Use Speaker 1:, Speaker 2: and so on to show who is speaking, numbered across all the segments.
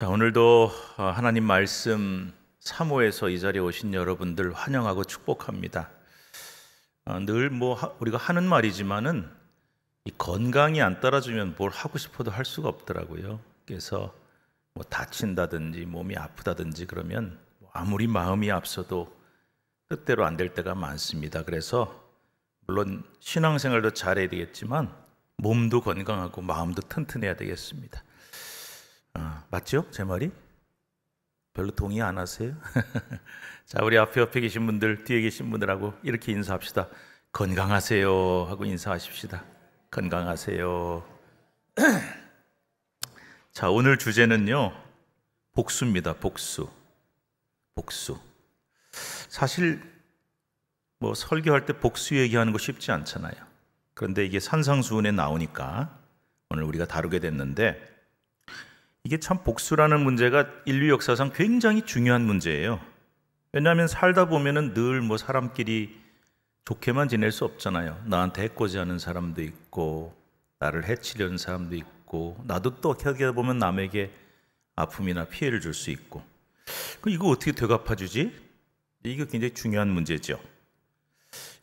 Speaker 1: 자, 오늘도 하나님 말씀 사모에서 이 자리에 오신 여러분들 환영하고 축복합니다. 늘 우리가 하는 말이지만은 이 건강이 안 따라주면 뭘 하고 싶어도 할 수가 없더라고요. 그래서 다친다든지 몸이 아프다든지 그러면 아무리 마음이 앞서도 뜻대로 안 될 때가 많습니다. 그래서 물론 신앙생활도 잘해야 되겠지만 몸도 건강하고 마음도 튼튼해야 되겠습니다. 맞죠? 제 말이? 별로 동의 안 하세요? 자, 우리 옆에 계신 분들, 뒤에 계신 분들하고 이렇게 인사합시다. 건강하세요 하고 인사하십시다. 건강하세요. 자, 오늘 주제는요, 복수입니다. 복수. 사실 설교할 때 복수 얘기하는 거 쉽지 않잖아요. 그런데 이게 산상수훈에 나오니까 오늘 우리가 다루게 됐는데, 이게 참 복수라는 문제가 인류 역사상 굉장히 중요한 문제예요. 왜냐하면 살다 보면은 늘 사람끼리 좋게만 지낼 수 없잖아요. 나한테 해코지 하는 사람도 있고, 나를 해치려는 사람도 있고, 나도 또 어떻게 보면 남에게 아픔이나 피해를 줄 수 있고. 이거 어떻게 되갚아주지? 이게 굉장히 중요한 문제죠.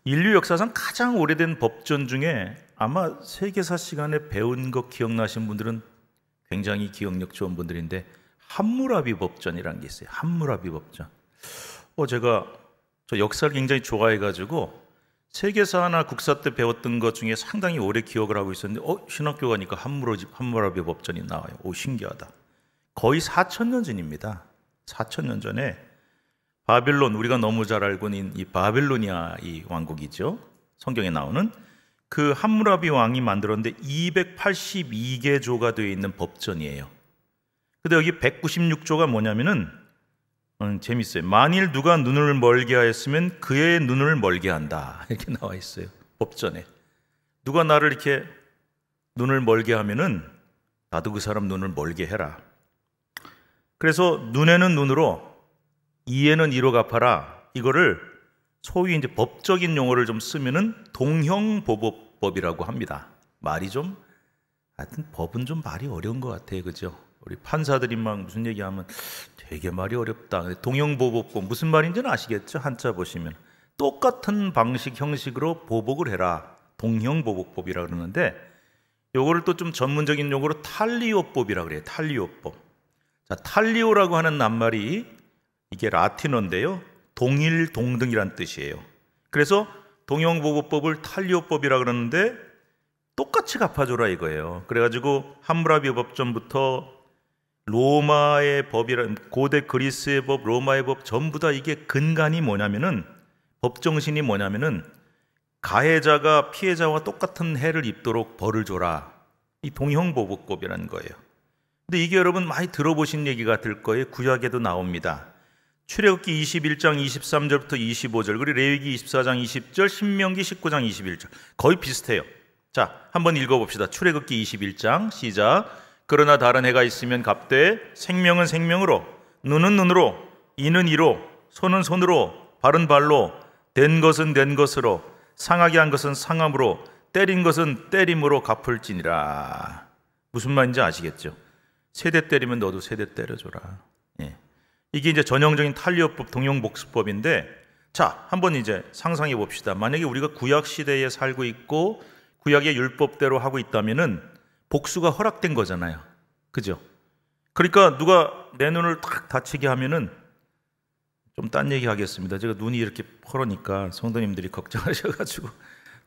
Speaker 1: 인류 역사상 가장 오래된 법전 중에 아마 세계사 시간에 배운 거 기억나신 분들은 굉장히 기억력 좋은 분들인데, 함무라비 법전이라는 게 있어요. 함무라비 법전. 제가 역사를 굉장히 좋아해가지고 세계사나 국사 때 배웠던 것 중에 상당히 오래 기억을 하고 있었는데, 신학교 가니까 함무라비 법전이 나와요. 신기하다. 거의 4,000년 전입니다. 4,000년 전에 바벨론, 우리가 너무 잘 알고 있는 이 바벨로니아 이 왕국이죠. 성경에 나오는 그 함무라비 왕이 만들었는데 282개 조가 되어 있는 법전이에요. 근데 여기 196조가 뭐냐면은 재밌어요. 만일 누가 눈을 멀게 하였으면 그의 눈을 멀게 한다, 이렇게 나와 있어요. 법전에. 누가 나를 이렇게 눈을 멀게 하면은 나도 그 사람 눈을 멀게 해라. 그래서 눈에는 눈으로, 이에는 이로 갚아라. 이거를 소위 이제 법적인 용어를 좀 쓰면은 동형보복법이라고 합니다. 말이 좀, 하여튼 법은 좀 말이 어려운 것 같아요. 그죠? 우리 판사들이 막 무슨 얘기하면 되게 말이 어렵다. 동형보복법 무슨 말인지는 아시겠죠? 한자 보시면 똑같은 방식, 형식으로 보복을 해라. 동형보복법이라고 그러는데, 요거를 또 좀 전문적인 용어로 탈리오법이라고 그래요. 탈리오법. 자, 탈리오라고 하는 낱말이 이게 라틴어인데요, 동일, 동등이란 뜻이에요. 그래서 동형보복법을 탈리오법이라 그러는데 똑같이 갚아줘라 이거예요. 그래가지고 함무라비 법전부터 로마의 법이란, 고대 그리스의 법, 로마의 법 전부 다 이게 근간이 뭐냐면은, 법 정신이 뭐냐면은 가해자가 피해자와 똑같은 해를 입도록 벌을 줘라. 이 동형보복법이라는 거예요. 근데 이게 여러분 많이 들어보신 얘기 같을 거예요. 구약에도 나옵니다. 출애굽기 21장 23절부터 25절, 그리고 레위기 24장 20절, 신명기 19장 21절. 거의 비슷해요. 자, 한번 읽어봅시다. 출애굽기 21장 시작. 그러나 다른 해가 있으면 갚되 생명은 생명으로, 눈은 눈으로, 이는 이로, 손은 손으로, 발은 발로, 된 것은 된 것으로, 상하게 한 것은 상함으로, 때린 것은 때림으로 갚을지니라. 무슨 말인지 아시겠죠? 세대 때리면 너도 세대 때려줘라. 예. 이게 이제 전형적인 탈리오법, 동형복수법인데, 자, 한번 이제 상상해 봅시다. 만약에 우리가 구약 시대에 살고 있고 구약의 율법대로 하고 있다면은 복수가 허락된 거잖아요. 그죠? 그러니까 누가 내 눈을 탁 다치게 하면은, 좀 딴 얘기 하겠습니다. 제가 눈이 이렇게 퍼러니까 성도님들이 걱정하셔가지고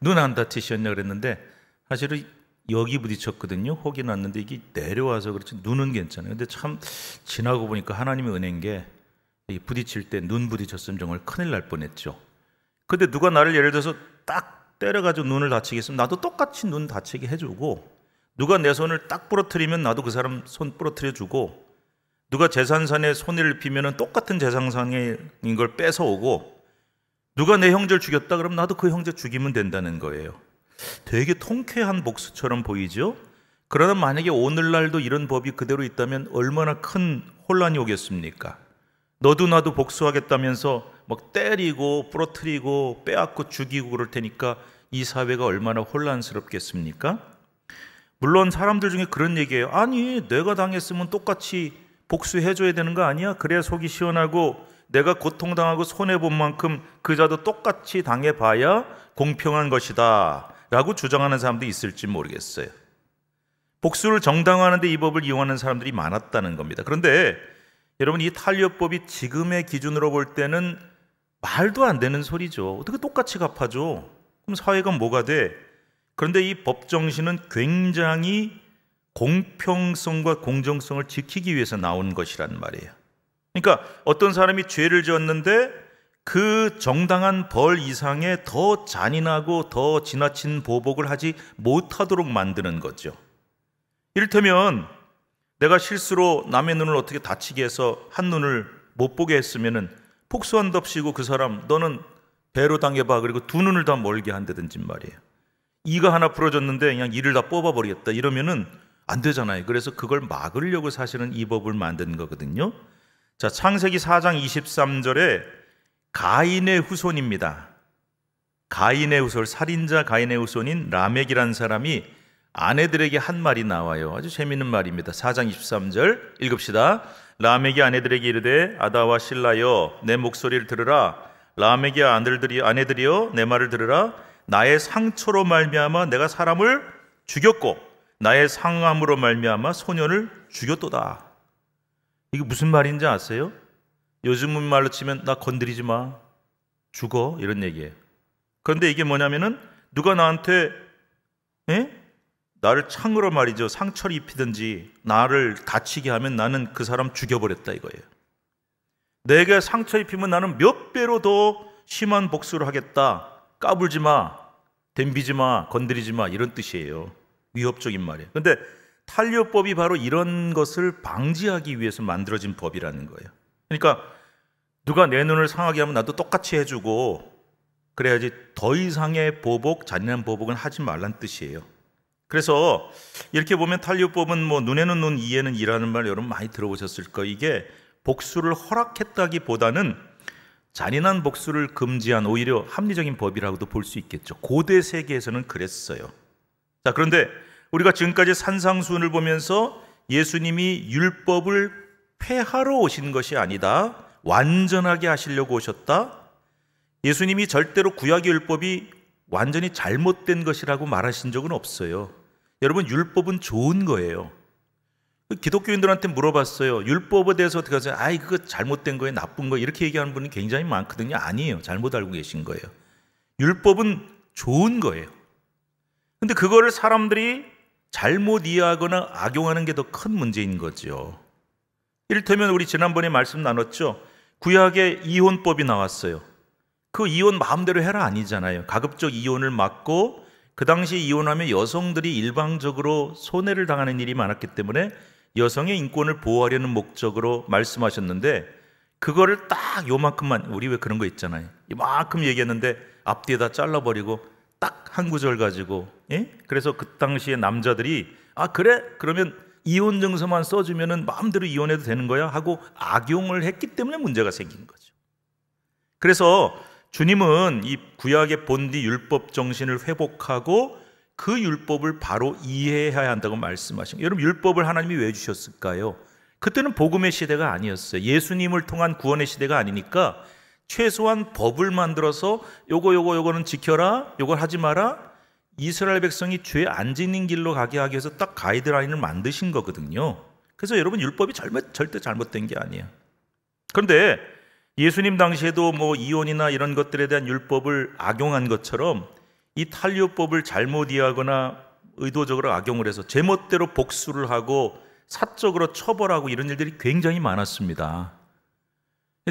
Speaker 1: 눈 안 다치셨냐 그랬는데, 사실은 여기 부딪혔거든요. 혹이 났는데 이게 내려와서 그렇지 눈은 괜찮아요. 근데 참 지나고 보니까 하나님의 은혜인 게, 부딪힐 때 눈 부딪혔으면 정말 큰일 날 뻔했죠. 근데 누가 나를 예를 들어서 딱 때려가지고 눈을 다치게 했으면 나도 똑같이 눈 다치게 해주고, 누가 내 손을 딱 부러뜨리면 나도 그 사람 손 부러뜨려주고, 누가 재산상에 손해를 입히면 똑같은 재산상인 걸 뺏어오고, 누가 내 형제를 죽였다 그러면 나도 그 형제 죽이면 된다는 거예요. 되게 통쾌한 복수처럼 보이죠? 그러나 만약에 오늘날도 이런 법이 그대로 있다면 얼마나 큰 혼란이 오겠습니까? 너도 나도 복수하겠다면서 막 때리고 부러뜨리고 빼앗고 죽이고 그럴 테니까 이 사회가 얼마나 혼란스럽겠습니까? 물론 사람들 중에 그런 얘기예요. 아니, 내가 당했으면 똑같이 복수해줘야 되는 거 아니야? 그래야 속이 시원하고 내가 고통당하고 손해본 만큼 그자도 똑같이 당해봐야 공평한 것이다 라고 주장하는 사람도 있을지 모르겠어요. 복수를 정당화하는데 이 법을 이용하는 사람들이 많았다는 겁니다. 그런데 여러분, 이 탄류법이 지금의 기준으로 볼 때는 말도 안 되는 소리죠. 어떻게 똑같이 갚아줘? 그럼 사회가 뭐가 돼? 그런데 이 법 정신은 굉장히 공평성과 공정성을 지키기 위해서 나온 것이란 말이에요. 그러니까 어떤 사람이 죄를 지었는데 그 정당한 벌 이상의 더 잔인하고 더 지나친 보복을 하지 못하도록 만드는 거죠. 이를테면 내가 실수로 남의 눈을 어떻게 다치게 해서 한 눈을 못 보게 했으면은 복수한답시고 그 사람 너는 배로 당해봐 그리고 두 눈을 다 멀게 한다든지 말이에요. 이가 하나 부러졌는데 그냥 이를 다 뽑아버리겠다 이러면은 안 되잖아요. 그래서 그걸 막으려고 사실은 이 법을 만든 거거든요. 자, 창세기 4장 23절에 가인의 후손입니다. 가인의 후손, 살인자 가인의 후손인 라멕이라는 사람이 아내들에게 한 말이 나와요. 아주 재미있는 말입니다. 4장 23절 읽읍시다. 라멕이 아내들에게 이르되 아다와 실라여 내 목소리를 들으라. 라멕의 아내들이여 내 말을 들으라. 나의 상처로 말미암아 내가 사람을 죽였고 나의 상함으로 말미암아 소년을 죽였도다. 이게 무슨 말인지 아세요? 요즘 말로 치면 나 건드리지 마, 죽어, 이런 얘기예요. 그런데 이게 뭐냐면은 누가 나한테 나를 창으로 말이죠, 상처를 입히든지 나를 다치게 하면 나는 그 사람 죽여버렸다 이거예요. 내가 상처 입히면 나는 몇 배로 더 심한 복수를 하겠다. 까불지 마, 덤비지 마, 건드리지 마, 이런 뜻이에요. 위협적인 말이에요. 그런데 탄류법이 바로 이런 것을 방지하기 위해서 만들어진 법이라는 거예요. 그러니까 누가 내 눈을 상하게 하면 나도 똑같이 해주고 그래야지 더 이상의 보복, 잔인한 보복은 하지 말란 뜻이에요. 그래서 이렇게 보면 탄류법은 뭐 눈에는 눈, 이에는 이라는 말 여러분 많이 들어보셨을 거예요. 이게 복수를 허락했다기보다는 잔인한 복수를 금지한 오히려 합리적인 법이라고도 볼 수 있겠죠. 고대 세계에서는 그랬어요. 자, 그런데 우리가 지금까지 산상수훈을 보면서 예수님이 율법을 폐하러 오신 것이 아니다, 완전하게 하시려고 오셨다. 예수님이 절대로 구약의 율법이 완전히 잘못된 것이라고 말하신 적은 없어요. 여러분, 율법은 좋은 거예요. 기독교인들한테 물어봤어요. 율법에 대해서 어떻게 하세요? 아이, 그거 잘못된 거예요, 나쁜 거예요, 이렇게 얘기하는 분이 굉장히 많거든요. 아니에요. 잘못 알고 계신 거예요. 율법은 좋은 거예요. 근데 그거를 사람들이 잘못 이해하거나 악용하는 게 더 큰 문제인 거죠. 이를테면 우리 지난번에 말씀 나눴죠. 구약에 이혼법이 나왔어요. 그 이혼 마음대로 해라 아니잖아요. 가급적 이혼을 막고 그 당시 이혼하면 여성들이 일방적으로 손해를 당하는 일이 많았기 때문에 여성의 인권을 보호하려는 목적으로 말씀하셨는데 그거를 딱 요만큼만, 우리 왜 그런 거 있잖아요. 이만큼 얘기했는데 앞뒤에다 잘라버리고 딱 한 구절 가지고, 그래서 그 당시에 남자들이 아 그래? 그러면 이혼 증서만 써주면 마음대로 이혼해도 되는 거야? 하고 악용을 했기 때문에 문제가 생긴 거죠. 그래서 주님은 이 구약의 본디 율법 정신을 회복하고 그 율법을 바로 이해해야 한다고 말씀하신 거예요. 여러분, 율법을 하나님이 왜 주셨을까요? 그때는 복음의 시대가 아니었어요. 예수님을 통한 구원의 시대가 아니니까 최소한 법을 만들어서 요거는 지켜라, 요걸 하지 마라. 이스라엘 백성이 죄 안 짓는 길로 가게 하기 위해서 딱 가이드라인을 만드신 거거든요. 그래서 여러분, 율법이 절대 잘못된 게 아니에요. 그런데 예수님 당시에도 뭐 이혼이나 이런 것들에 대한 율법을 악용한 것처럼 이 탄류법을 잘못 이해하거나 의도적으로 악용을 해서 제멋대로 복수를 하고 사적으로 처벌하고 이런 일들이 굉장히 많았습니다.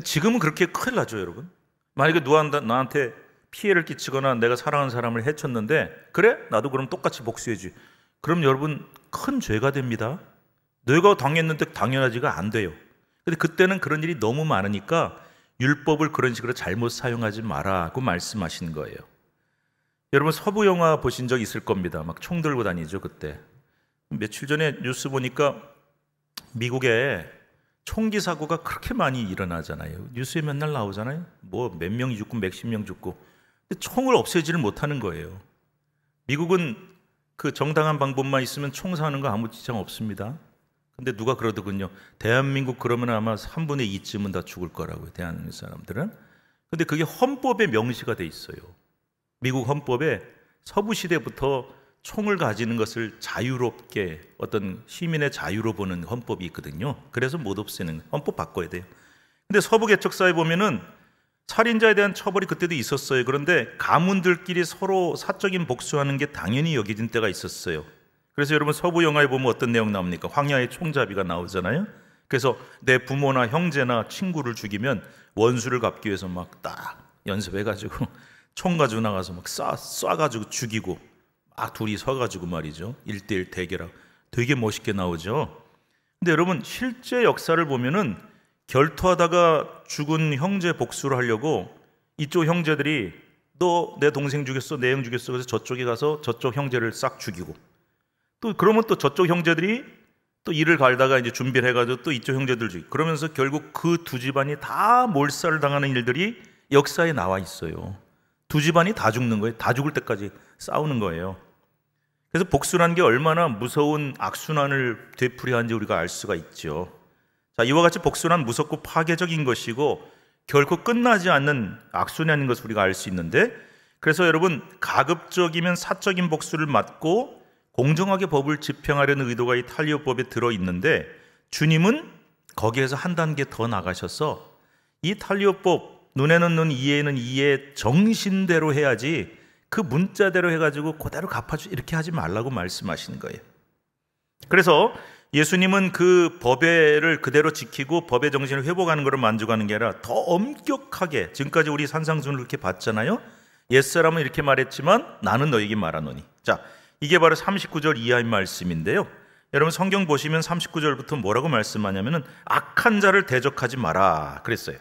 Speaker 1: 지금은 그렇게 큰일 나죠, 여러분. 만약에 누가 나한테 피해를 끼치거나 내가 사랑하는 사람을 해쳤는데 그래? 나도 그럼 똑같이 복수해주지. 그럼 여러분, 큰 죄가 됩니다. 내가 당했는데 당연하지가 안 돼요. 근데 그때는 그런 일이 너무 많으니까 율법을 그런 식으로 잘못 사용하지 마라고 말씀하신 거예요. 여러분, 서부 영화 보신 적 있을 겁니다. 막 총 들고 다니죠, 그때. 며칠 전에 뉴스 보니까 미국에 총기 사고가 그렇게 많이 일어나잖아요. 뉴스에 맨날 나오잖아요. 뭐 몇 명이 죽고 몇십 명 죽고. 근데 총을 없애지를 못하는 거예요. 미국은 그 정당한 방법만 있으면 총 사는 거 아무 지장 없습니다. 근데 누가 그러더군요. 대한민국 그러면 아마 3분의 2쯤은 다 죽을 거라고요. 대한민국 사람들은. 근데 그게 헌법에 명시가 돼 있어요. 미국 헌법에 서부 시대부터 총을 가지는 것을 자유롭게 어떤 시민의 자유로 보는 헌법이 있거든요. 그래서 못 없애는 헌법 바꿔야 돼요. 근데 서부 개척사에 보면은 살인자에 대한 처벌이 그때도 있었어요. 그런데 가문들끼리 서로 사적인 복수하는 게 당연히 여겨진 때가 있었어요. 그래서 여러분 서부 영화에 보면 어떤 내용 나옵니까? 황야의 총잡이가 나오잖아요. 그래서 내 부모나 형제나 친구를 죽이면 원수를 갚기 위해서 막 딱 연습해가지고 총 가지고 나가서 막 쏴가지고 죽이고 막 둘이 서가지고 말이죠. 1대1 대결하고 되게 멋있게 나오죠. 근데 여러분 실제 역사를 보면은 결투하다가 죽은 형제 복수를 하려고 이쪽 형제들이 너 내 동생 죽였어, 내 형 죽였어. 그래서 저쪽에 가서 저쪽 형제를 싹 죽이고 또 그러면 또 저쪽 형제들이 또 이를 갈다가 이제 준비를 해가지고 또 이쪽 형제들 죽이고 그러면서 결국 그 두 집안이 다 몰살을 당하는 일들이 역사에 나와 있어요. 두 집안이 다 죽는 거예요. 다 죽을 때까지 싸우는 거예요. 그래서 복수라는 게 얼마나 무서운 악순환을 되풀이하는지 우리가 알 수가 있죠. 자, 이와 같이 복수란 무섭고 파괴적인 것이고 결코 끝나지 않는 악순환인 것을 우리가 알 수 있는데 그래서 여러분 가급적이면 사적인 복수를 막고 공정하게 법을 집행하려는 의도가 이 탈리오법에 들어있는데 주님은 거기에서 한 단계 더 나가셔서 이 탈리오법 눈에는 눈, 이해는 이해 정신대로 해야지 그 문자대로 해가지고 그대로 갚아주 이렇게 하지 말라고 말씀하시는 거예요. 그래서 예수님은 그 법회를 그대로 지키고 법의 정신을 회복하는 것을 만족하는 게 아니라 더 엄격하게 지금까지 우리 산상순을 그렇게 봤잖아요. 옛사람은 이렇게 말했지만 나는 너에게 말하노니. 자, 이게 바로 39절 이하의 말씀인데요. 여러분 성경 보시면 39절부터 뭐라고 말씀하냐면은 악한 자를 대적하지 마라 그랬어요.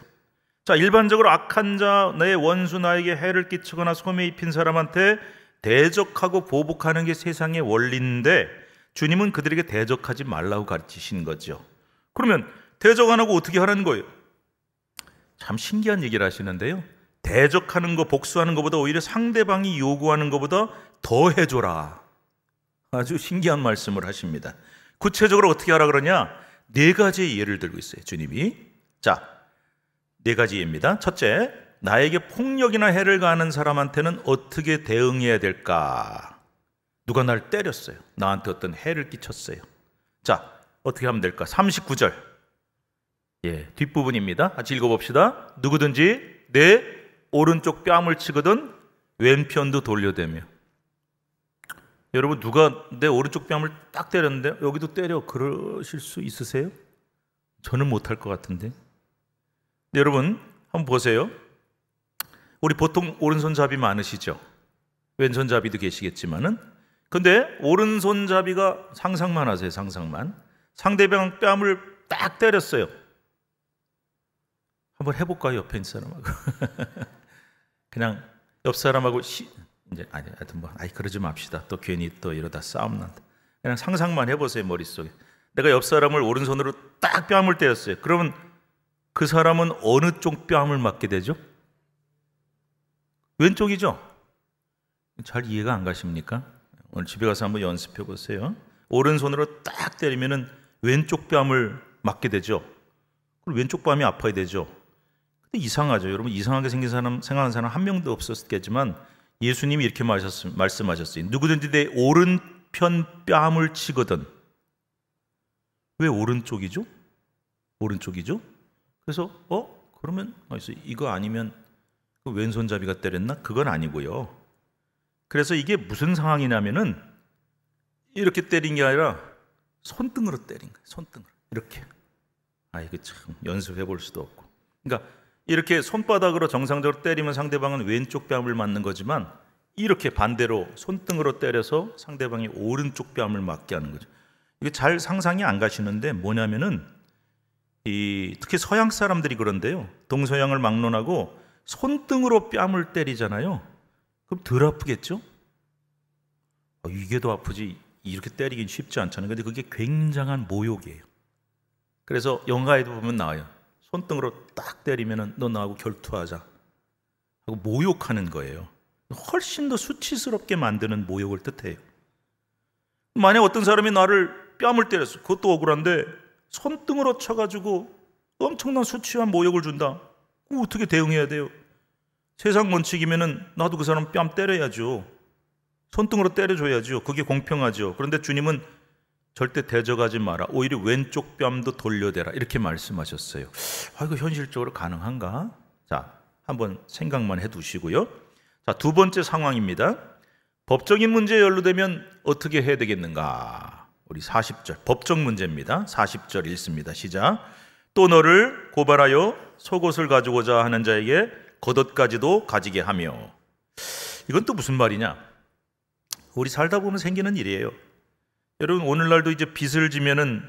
Speaker 1: 자, 일반적으로 악한 자, 내 원수 나에게 해를 끼치거나 손해 입힌 사람한테 대적하고 보복하는 게 세상의 원리인데 주님은 그들에게 대적하지 말라고 가르치신 거죠. 그러면 대적 안 하고 어떻게 하라는 거예요? 참 신기한 얘기를 하시는데요. 대적하는 거, 복수하는 것보다 오히려 상대방이 요구하는 것보다 더 해줘라. 아주 신기한 말씀을 하십니다. 구체적으로 어떻게 하라 그러냐? 4가지의 예를 들고 있어요, 주님이. 자, 4가지 예입니다. 첫째, 나에게 폭력이나 해를 가하는 사람한테는 어떻게 대응해야 될까? 누가 날 때렸어요. 나한테 어떤 해를 끼쳤어요. 자, 어떻게 하면 될까? 39절. 예, 뒷부분입니다. 같이 읽어봅시다. 누구든지 내 오른쪽 뺨을 치거든 왼편도 돌려대며. 여러분 누가 내 오른쪽 뺨을 딱 때렸는데 여기도 때려 그러실 수 있으세요? 저는 못할 것 같은데. 여러분 한번 보세요. 우리 보통 오른손잡이 많으시죠? 왼손잡이도 계시겠지만은 근데 오른손잡이가 상상만 하세요. 상상만. 상대방 뺨을 딱 때렸어요. 한번 해볼까요? 옆에 있는 사람하고. 그냥 옆 사람하고 이제 하여튼 뭐 그러지 맙시다. 또 괜히 또 이러다 싸움 난다. 그냥 상상만 해보세요. 머릿속에. 내가 옆 사람을 오른손으로 딱 뺨을 때렸어요. 그러면 그 사람은 어느 쪽 뺨을 맞게 되죠? 왼쪽이죠? 잘 이해가 안 가십니까? 오늘 집에 가서 한번 연습해 보세요. 오른손으로 딱 때리면은 왼쪽 뺨을 맞게 되죠. 그럼 왼쪽 뺨이 아파야 되죠. 근데 이상하죠. 여러분 이상하게 생긴 사람, 생각하는 사람 한 명도 없었겠지만 예수님이 이렇게 말씀하셨어요. 누구든지 내 오른편 뺨을 치거든. 왜 오른쪽이죠? 오른쪽이죠? 그래서 그러면 이거 아니면 왼손잡이가 때렸나? 그건 아니고요. 그래서 이게 무슨 상황이냐면은 이렇게 때린 게 아니라 손등으로 때린 거예요. 손등으로 이렇게. 이거 참 연습해 볼 수도 없고. 그러니까 이렇게 손바닥으로 정상적으로 때리면 상대방은 왼쪽 뺨을 맞는 거지만 이렇게 반대로 손등으로 때려서 상대방이 오른쪽 뺨을 맞게 하는 거죠. 이게 잘 상상이 안 가시는데 뭐냐면은 특히 서양 사람들이 그런데요. 동서양을 막론하고 손등으로 뺨을 때리잖아요. 그럼 덜 아프겠죠? 이게 더 아프지 이렇게 때리긴 쉽지 않잖아요. 근데 그게 굉장한 모욕이에요. 그래서 영화에도 보면 나와요. 손등으로 딱 때리면 너 나하고 결투하자 하고 모욕하는 거예요. 훨씬 더 수치스럽게 만드는 모욕을 뜻해요. 만약 어떤 사람이 나를 뺨을 때렸어. 그것도 억울한데 손등으로 쳐가지고 엄청난 수치와 모욕을 준다. 어떻게 대응해야 돼요? 세상 원칙이면은 나도 그 사람 뺨 때려야죠. 손등으로 때려줘야죠. 그게 공평하죠. 그런데 주님은 절대 대적하지 마라. 오히려 왼쪽 뺨도 돌려대라. 이렇게 말씀하셨어요. 이거 현실적으로 가능한가? 자, 한번 생각만 해두시고요. 자, 두 번째 상황입니다. 법적인 문제에 연루되면 어떻게 해야 되겠는가? 우리 40절 법적 문제입니다. 40절 읽습니다. 시작. 또 너를 고발하여 속옷을 가지고자 하는 자에게 겉옷까지도 가지게 하며. 이건 또 무슨 말이냐? 우리 살다 보면 생기는 일이에요. 여러분, 오늘날도 이제 빚을 지면은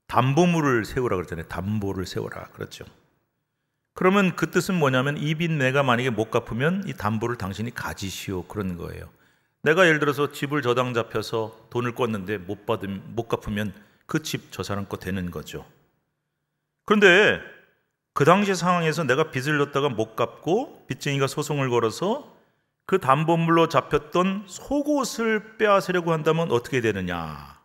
Speaker 1: 담보물을 세우라 그러잖아요. 담보를 세우라. 그렇죠. 그러면 그 뜻은 뭐냐면 이 빚 내가 만약에 못 갚으면 이 담보를 당신이 가지시오. 그런 거예요. 내가 예를 들어서 집을 저당 잡혀서 돈을 꿨는데 못 갚으면 그 집 저 사람 거 되는 거죠. 그런데 그 당시 상황에서 내가 빚을 졌다가 못 갚고 빚쟁이가 소송을 걸어서 그 담보물로 잡혔던 속옷을 빼앗으려고 한다면 어떻게 되느냐?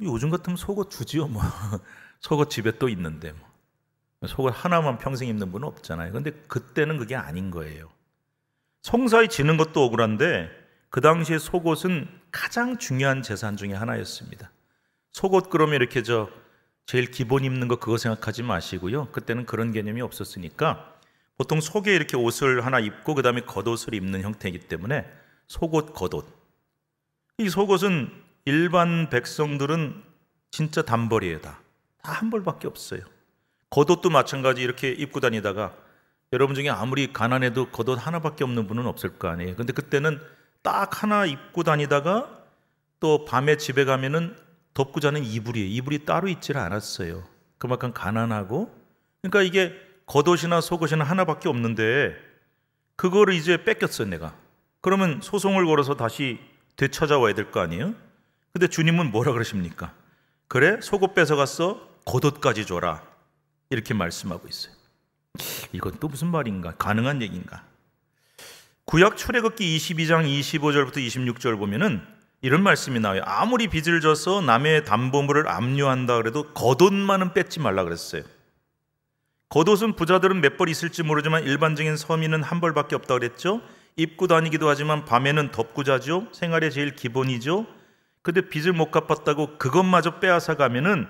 Speaker 1: 요즘 같으면 속옷 주지요. 뭐 속옷 집에 또 있는데 뭐 속옷 하나만 평생 입는 분은 없잖아요. 그런데 그때는 그게 아닌 거예요. 송사에 지는 것도 억울한데 그 당시에 속옷은 가장 중요한 재산 중에 하나였습니다. 속옷 그러면 이렇게 제일 기본 입는 거 그거 생각하지 마시고요. 그때는 그런 개념이 없었으니까 보통 속에 이렇게 옷을 하나 입고 그 다음에 겉옷을 입는 형태이기 때문에 속옷, 겉옷. 이 속옷은 일반 백성들은 진짜 단벌이에요. 다 한 벌밖에 없어요. 겉옷도 마찬가지 이렇게 입고 다니다가 여러분 중에 아무리 가난해도 겉옷 하나밖에 없는 분은 없을 거 아니에요. 근데 그때는 딱 하나 입고 다니다가 또 밤에 집에 가면은 덮고 자는 이불이에요. 이불이 따로 있질 않았어요. 그만큼 가난하고. 그러니까 이게 겉옷이나 속옷이나 하나밖에 없는데 그거를 이제 뺏겼어요, 내가. 그러면 소송을 걸어서 다시 되찾아와야 될 거 아니에요? 근데 주님은 뭐라 그러십니까? 그래, 속옷 뺏어갔어? 겉옷까지 줘라. 이렇게 말씀하고 있어요. 이건 또 무슨 말인가? 가능한 얘기인가? 구약 출애굽기 22장 25절부터 26절 보면은 이런 말씀이 나와요. 아무리 빚을 져서 남의 담보물을 압류한다 그래도 겉옷만은 뺏지 말라 그랬어요. 겉옷은 부자들은 몇 벌 있을지 모르지만 일반적인 서민은 한 벌밖에 없다 그랬죠. 입고 다니기도 하지만 밤에는 덮고 자죠. 생활의 제일 기본이죠. 근데 빚을 못 갚았다고 그것마저 빼앗아 가면은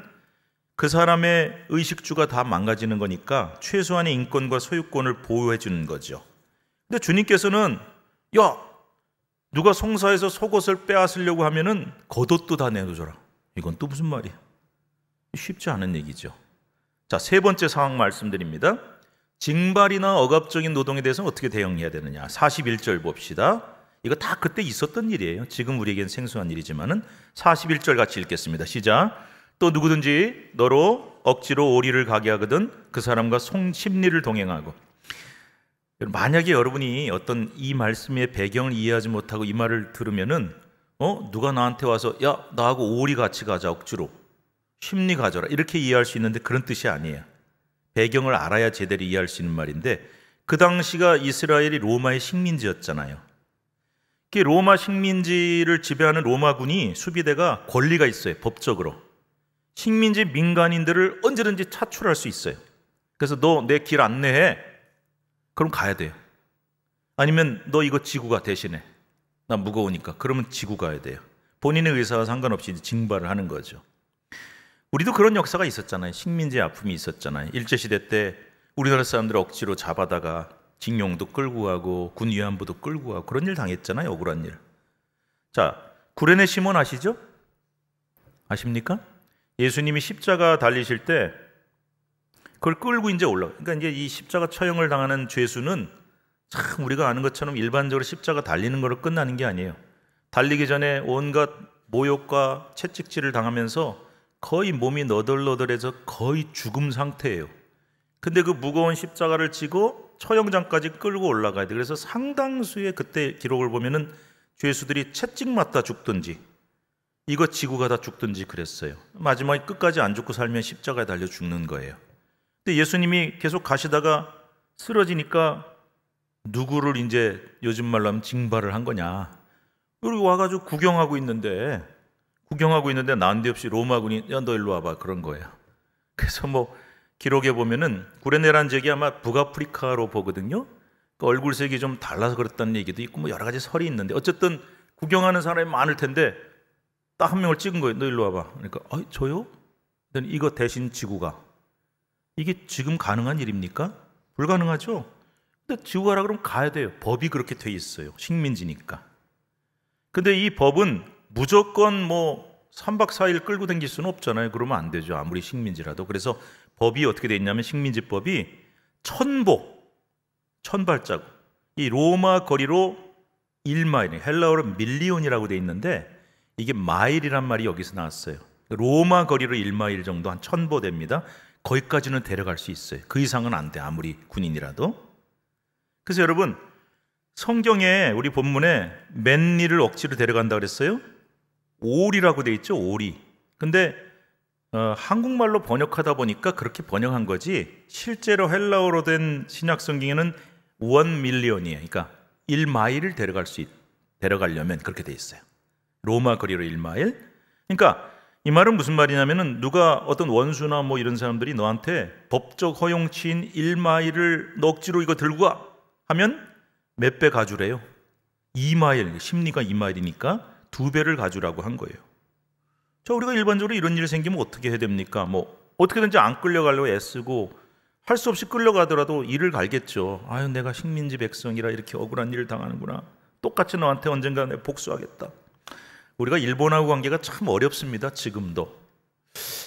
Speaker 1: 그 사람의 의식주가 다 망가지는 거니까 최소한의 인권과 소유권을 보호해 주는 거죠. 근데 주님께서는 야, 누가 송사해서 속옷을 빼앗으려고 하면은 겉옷도 다 내놓으라. 이건 또 무슨 말이야? 쉽지 않은 얘기죠. 자, 세 번째 상황 말씀드립니다. 징발이나 억압적인 노동에 대해서는 어떻게 대응해야 되느냐? 41절 봅시다. 이거 다 그때 있었던 일이에요. 지금 우리에겐 생소한 일이지만은 41절 같이 읽겠습니다. 시작. 또 누구든지 너로 억지로 오리를 가게 하거든 그 사람과 심리를 동행하고. 만약에 여러분이 어떤 이 말씀의 배경을 이해하지 못하고 이 말을 들으면은 누가 나한테 와서 야, 나하고 오리 같이 가자 억지로 심리 가져라 이렇게 이해할 수 있는데 그런 뜻이 아니에요. 배경을 알아야 제대로 이해할 수 있는 말인데 그 당시가 이스라엘이 로마의 식민지였잖아요. 로마 식민지를 지배하는 로마군이 수비대가 권리가 있어요. 법적으로. 식민지 민간인들을 언제든지 차출할 수 있어요. 그래서 너 내 길 안내해. 그럼 가야 돼요. 아니면 너 이거 지고 가 대신에. 나 무거우니까. 그러면 지고 가야 돼요. 본인의 의사와 상관없이 징발을 하는 거죠. 우리도 그런 역사가 있었잖아요. 식민지의 아픔이 있었잖아요. 일제시대 때 우리나라 사람들 억지로 잡아다가 징용도 끌고 가고 군 위안부도 끌고 가고 그런 일 당했잖아요. 억울한 일. 자, 구레네 시몬 아시죠? 아십니까? 예수님이 십자가 달리실 때 그걸 끌고 이제 올라가. 그러니까 이제 이 십자가 처형을 당하는 죄수는 참 우리가 아는 것처럼 일반적으로 십자가 달리는 거로 끝나는 게 아니에요. 달리기 전에 온갖 모욕과 채찍질을 당하면서 거의 몸이 너덜너덜해서 거의 죽음 상태예요. 근데 그 무거운 십자가를 지고 처형장까지 끌고 올라가야 돼. 그래서 상당수의 그때 기록을 보면은 죄수들이 채찍 맞다 죽든지 이거 지고 가다 죽든지 그랬어요. 마지막에 끝까지 안 죽고 살면 십자가에 달려 죽는 거예요. 근데 예수님이 계속 가시다가 쓰러지니까 누구를 이제 요즘 말로 하면 징발을 한 거냐. 여기 와가지고 구경하고 있는데 구경하고 있는데 난데없이 로마군이 야, 너 일로 와봐 그런 거예요. 그래서 뭐 기록에 보면은 구레네라는 지역이 아마 북아프리카로 보거든요. 그 얼굴색이 좀 달라서 그렇다는 얘기도 있고 뭐 여러 가지 설이 있는데 어쨌든 구경하는 사람이 많을 텐데 딱 한 명을 찍은 거예요. 너 일로 와봐. 그러니까 저요? 이거 대신 지구가. 이게 지금 가능한 일입니까? 불가능하죠. 근데 지구 가라 그러면 가야 돼요. 법이 그렇게 돼 있어요. 식민지니까. 근데 이 법은 무조건 뭐 3박 4일 끌고 다닐 수는 없잖아요. 그러면 안 되죠. 아무리 식민지라도. 그래서 법이 어떻게 돼 있냐면 식민지법이 천발자국. 이 로마 거리로 1마일, 헬라어로 밀리온이라고 돼 있는데 이게 마일이란 말이 여기서 나왔어요. 로마 거리로 1마일 정도 한 1000보 됩니다. 거기까지는 데려갈 수 있어요. 그 이상은 안 돼. 아무리 군인이라도. 그래서 여러분 성경에 우리 본문에 맨니를 억지로 데려간다 그랬어요. 오리라고 돼 있죠. 오리. 근데 한국말로 번역하다 보니까 그렇게 번역한 거지 실제로 헬라어로 된 신약 성경에는 1밀리언이에요. 그러니까 1마일을 데려가려면 그렇게 돼 있어요. 로마 거리로 1마일. 그러니까 이 말은 무슨 말이냐면은 누가 어떤 원수나 뭐 이런 사람들이 너한테 법적 허용치인 1마일을 너 억지로 이거 들고 와 하면 몇 배 가주래요? 2마일, 심리가 2마일이니까 2배를 가주라고 한 거예요. 자, 우리가 일반적으로 이런 일이 생기면 어떻게 해야 됩니까? 뭐 어떻게든지 안 끌려가려고 애쓰고 할 수 없이 끌려가더라도 이를 갈겠죠. 아유, 내가 식민지 백성이라 이렇게 억울한 일을 당하는구나. 똑같이 너한테 언젠가 내가 복수하겠다. 우리가 일본하고 관계가 참 어렵습니다. 지금도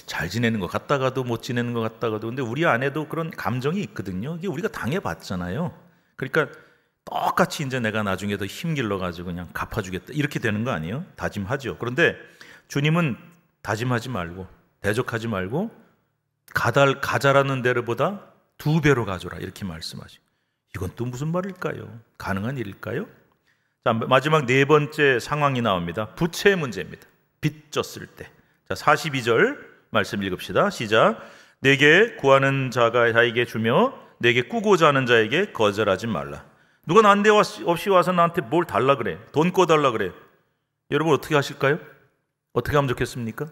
Speaker 1: 잘 지내는 것 같다가도 못 지내는 것 같다가도. 근데 우리 안에도 그런 감정이 있거든요. 이게 우리가 당해봤잖아요. 그러니까 똑같이 이제 내가 나중에 더 힘길러 가지고 그냥 갚아주겠다 이렇게 되는 거 아니에요? 다짐하죠. 그런데 주님은 다짐하지 말고 대적하지 말고 가자라는 대로보다 2배로 가져라 이렇게 말씀하시고, 이건 또 무슨 말일까요? 가능한 일일까요? 자, 마지막 네 번째 상황이 나옵니다. 부채 문제입니다. 빚 졌을 때. 자, 42절 말씀 읽읍시다. 시작. 내게 구하는 자에게 주며 내게 꾸고자 하는 자에게 거절하지 말라. 누가 난데 없이 와서 나한테 뭘 달라 그래? 돈 꿔달라 그래. 여러분 어떻게 하실까요? 어떻게 하면 좋겠습니까?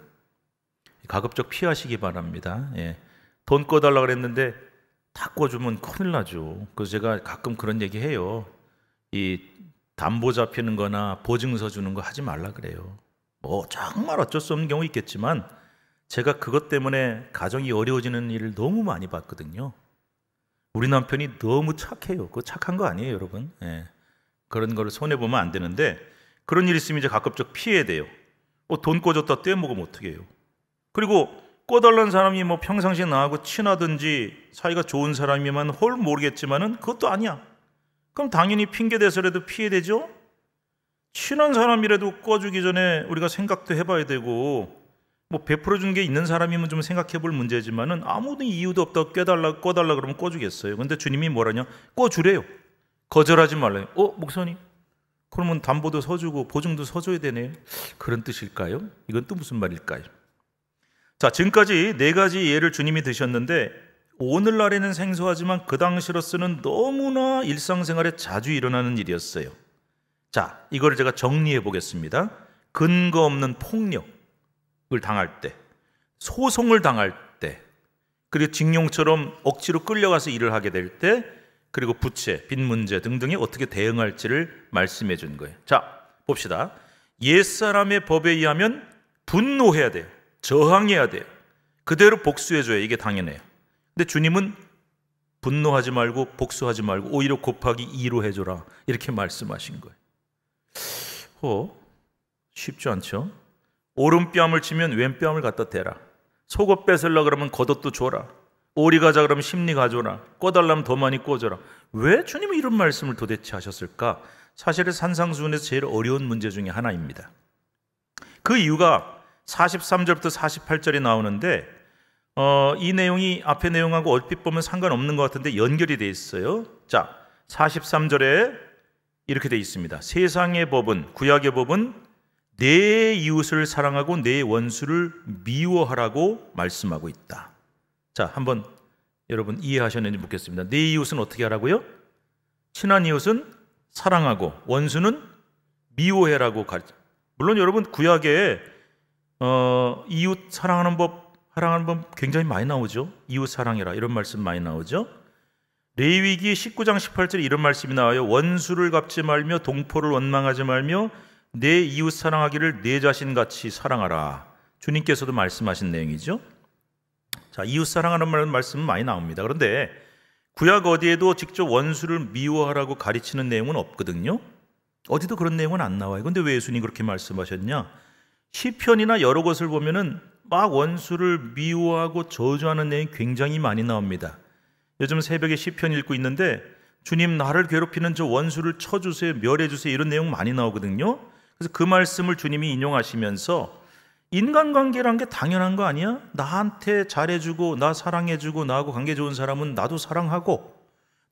Speaker 1: 가급적 피하시기 바랍니다. 예. 돈 꿔달라 그랬는데 다 꿔주면 큰일 나죠. 그래서 제가 가끔 그런 얘기 해요. 이 담보 잡히는 거나 보증서 주는 거 하지 말라 그래요. 뭐 정말 어쩔 수 없는 경우 있겠지만 제가 그것 때문에 가정이 어려워지는 일을 너무 많이 봤거든요. 우리 남편이 너무 착해요. 그거 착한 거 아니에요, 여러분. 예. 그런 거를 손해보면 안 되는데 그런 일 있으면 이제 가급적 피해야 돼요. 돈 꿔줬다 떼먹으면 어떻게 해요? 그리고 꿔달라는 사람이 뭐 평상시에 나하고 친하든지 사이가 좋은 사람이면 홀 모르겠지만은 그것도 아니야. 그럼 당연히 핑계대서라도 피해되죠? 친한 사람이라도 꿔주기 전에 우리가 생각도 해봐야 되고, 뭐 베풀어준 게 있는 사람이면 좀 생각해 볼 문제지만은 아무도 이유도 없다고 꿔달라 그러면 꿔주겠어요. 근데 주님이 뭐라냐? 꿔주래요. 거절하지 말래요. 목사님, 그러면 담보도 서주고 보증도 서줘야 되네요. 그런 뜻일까요? 이건 또 무슨 말일까요? 자, 지금까지 네 가지 예를 주님이 드셨는데 오늘날에는 생소하지만 그 당시로서는 너무나 일상생활에 자주 일어나는 일이었어요. 자, 이거를 제가 정리해 보겠습니다. 근거 없는 폭력을 당할 때, 소송을 당할 때, 그리고 징용처럼 억지로 끌려가서 일을 하게 될 때, 그리고 부채, 빚 문제 등등에 어떻게 대응할지를 말씀해 준 거예요. 자, 봅시다. 옛사람의 법에 의하면 분노해야 돼요. 저항해야 돼요. 그대로 복수해줘야 이게 당연해요. 근데 주님은 분노하지 말고 복수하지 말고 오히려 곱하기 2로 해줘라 이렇게 말씀하신 거예요. 쉽지 않죠? 오른뺨을 치면 왼뺨을 갖다 대라. 속옷 뺏으려고 그러면 겉옷도 줘라. 오리 가자 그러면 심리 가져라. 꿔달라면 더 많이 꿔줘라. 왜 주님이 이런 말씀을 도대체 하셨을까? 사실은 산상수훈에서 제일 어려운 문제 중에 하나입니다. 그 이유가 43절부터 48절에 나오는데 이 내용이 앞의 내용하고 얼핏 보면 상관없는 것 같은데 연결이 돼 있어요. 자, 43절에 이렇게 돼 있습니다. 세상의 법은, 구약의 법은 내 이웃을 사랑하고 내 원수를 미워하라고 말씀하고 있다. 자, 한번 여러분 이해하셨는지 묻겠습니다. 내 이웃은 어떻게 하라고요? 친한 이웃은 사랑하고 원수는 미워해라고 가르쳐. 물론 여러분 구약에 이웃 사랑하는 법 굉장히 많이 나오죠. 이웃 사랑해라 이런 말씀 많이 나오죠. 레위기 19장 18절에 이런 말씀이 나와요. 원수를 갚지 말며 동포를 원망하지 말며 내 이웃 사랑하기를 내 자신같이 사랑하라. 주님께서도 말씀하신 내용이죠. 자, 이웃 사랑하는 말씀은 많이 나옵니다. 그런데 구약 어디에도 직접 원수를 미워하라고 가르치는 내용은 없거든요. 어디도 그런 내용은 안 나와요. 근데 왜 예수님이 그렇게 말씀하셨냐? 시편이나 여러 곳을 보면은 막 원수를 미워하고 저주하는 내용이 굉장히 많이 나옵니다. 요즘 새벽에 시편 읽고 있는데 주님 나를 괴롭히는 저 원수를 쳐주세요, 멸해주세요 이런 내용 많이 나오거든요. 그래서 그 말씀을 주님이 인용하시면서 인간관계란 게 당연한 거 아니야? 나한테 잘해주고 나 사랑해주고 나하고 관계 좋은 사람은 나도 사랑하고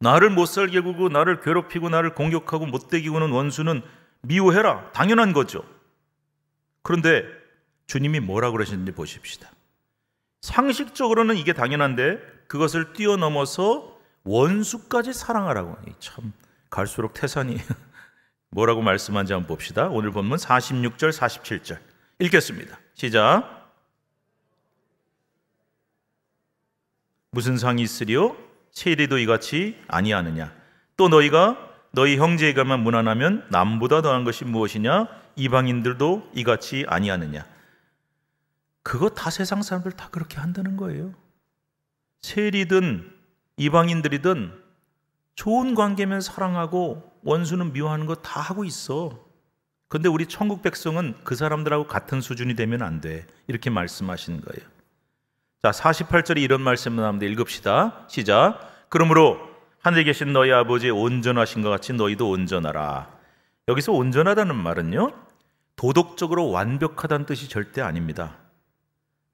Speaker 1: 나를 못살게 굴고 나를 괴롭히고 나를 공격하고 못되게 구는 원수는 미워해라. 당연한 거죠. 그런데 주님이 뭐라고 그러시는지 보십시다. 상식적으로는 이게 당연한데 그것을 뛰어넘어서 원수까지 사랑하라고. 참 갈수록 태산이 뭐라고 말씀한지 한번 봅시다. 오늘 본문 46절 47절 읽겠습니다. 시작. 무슨 상이 있으리요? 세리도 이같이 아니하느냐? 또 너희가 너희 형제에게만 무난하면 남보다 더한 것이 무엇이냐? 이방인들도 이같이 아니하느냐? 그거 다 세상 사람들 다 그렇게 한다는 거예요. 세리든 이방인들이든 좋은 관계면 사랑하고 원수는 미워하는 거 다 하고 있어. 근데 우리 천국 백성은 그 사람들하고 같은 수준이 되면 안 돼. 이렇게 말씀하시는 거예요. 자, 48절에 이런 말씀 나오는데 읽읍시다. 시작. 그러므로 하늘에 계신 너희 아버지 온전하신 것 같이 너희도 온전하라. 여기서 온전하다는 말은요, 도덕적으로 완벽하다는 뜻이 절대 아닙니다.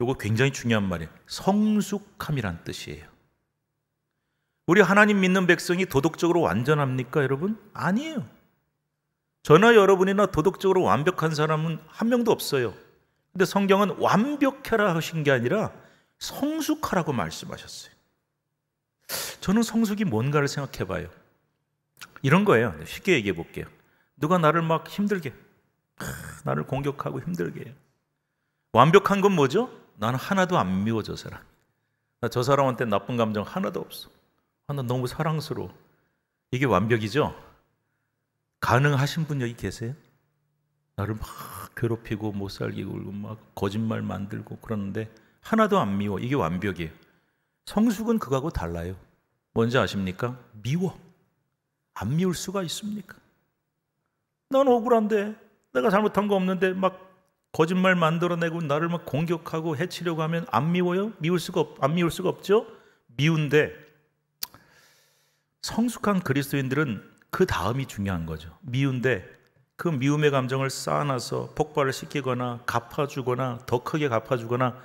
Speaker 1: 이거 굉장히 중요한 말이에요. 성숙함이란 뜻이에요. 우리 하나님 믿는 백성이 도덕적으로 완전합니까, 여러분? 아니에요. 저나 여러분이나 도덕적으로 완벽한 사람은 한 명도 없어요. 근데 성경은 완벽해라 하신 게 아니라 성숙하라고 말씀하셨어요. 저는 성숙이 뭔가를 생각해 봐요. 이런 거예요. 쉽게 얘기해 볼게요. 누가 나를 막 힘들게, 나를 공격하고 힘들게 해요. 완벽한 건 뭐죠? 나는 하나도 안 미워, 저 사람. 나 저 사람한테 나쁜 감정 하나도 없어. 나 너무 사랑스러워. 이게 완벽이죠? 가능하신 분 여기 계세요? 나를 막 괴롭히고 못 살게 굴고 막 거짓말 만들고 그러는데 하나도 안 미워. 이게 완벽이에요. 성숙은 그거하고 달라요. 뭔지 아십니까? 미워. 안 미울 수가 있습니까? 난 억울한데 내가 잘못한 거 없는데 막 거짓말 만들어내고 나를 막 공격하고 해치려고 하면 안 미워요? 안 미울 수가 없죠? 미운데 성숙한 그리스도인들은 그 다음이 중요한 거죠. 미운데 그 미움의 감정을 쌓아놔서 폭발을 시키거나 갚아주거나 더 크게 갚아주거나